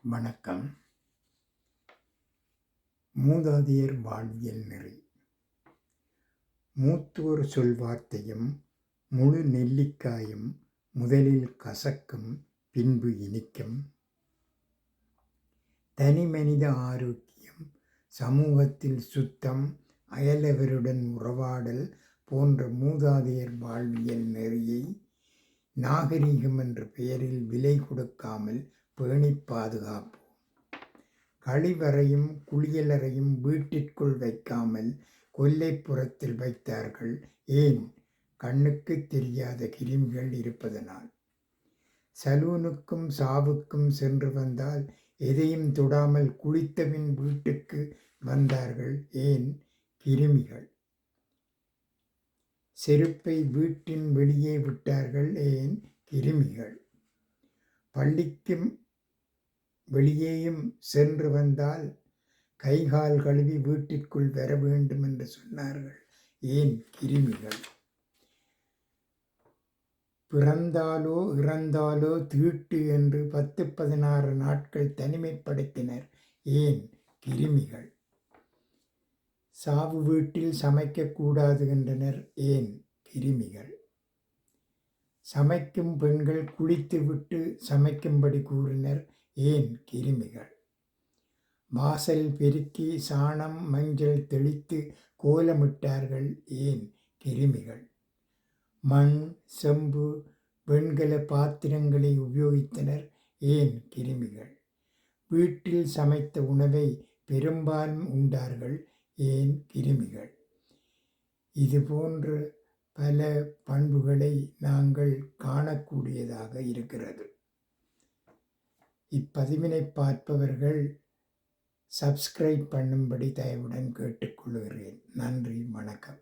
வணக்கம். மூதாதையர் வாழ்வியல் நெறி. மூத்தோர் சொல்வார்த்தையும் முழு நெல்லிக்காயும் முதலில் கசக்கும், பின்பு இனிக்கும். தனிமனித ஆரோக்கியம், சமூகத்தில் சுத்தம், அயலவருடன் உறவாடல் போன்ற மூதாதையர் வாழ்வியல் நெறியை நாகரிகம் என்ற பெயரில் விலை கொடுக்காமல் பேணிப் பாதுகாப்போம். கழிவறையும் குளியலறையும் வீட்டிற்குள் வைக்காமல் கொல்லைப்புறத்தில் வைத்தார்கள். ஏன்? கண்ணுக்கு தெரியாத கிருமிகள் இருப்பதனால். சலூனுக்கும் சாவுக்கும் சென்று வந்தால் எதையும் தொடாமல் குளித்தபின் வீட்டுக்கு வந்தார்கள். ஏன்? கிருமிகள். செருப்பை வீட்டின் வெளியே விட்டார்கள். ஏன்? கிருமிகள். பள்ளிக்கும் வெளியேயும் சென்று வந்தால் கைகால் கழுவி வீட்டிற்குள் வர வேண்டும் என்று சொன்னார்கள். ஏன்? கிருமிகள். பிறந்தாலோ இறந்தாலோ தீட்டு என்று 10-16 நாட்கள் தனிமைப்படுத்தினர். ஏன்? கிருமிகள். சாவு வீட்டில் சமைக்கக்கூடாது என்றனர். ஏன்? கிருமிகள். சமைக்கும் பெண்கள் குளித்துவிட்டு சமைக்கும்படி கூறினர். ஏன்? கிருமிகள். வாசல் பெருக்கி சாணம் மஞ்சள் தெளித்து கோலமிட்டார்கள். ஏன்? கிருமிகள். மண், செம்பு, வெண்கல பாத்திரங்களை உபயோகித்தனர். ஏன்? கிருமிகள். வீட்டில் சமைத்த உணவை பெரும்பாலும் உண்டார்கள். ஏன்? கிருமிகள். இதுபோன்ற பல பண்புகளை நாங்கள் காணக்கூடியதாக இருக்கிறது. இப்பதிவினை பார்ப்பவர்கள் சப்ஸ்கிரைப் பண்ணும்படி தயவுடன் கேட்டுக்கொள்கிறேன். நன்றி, வணக்கம்.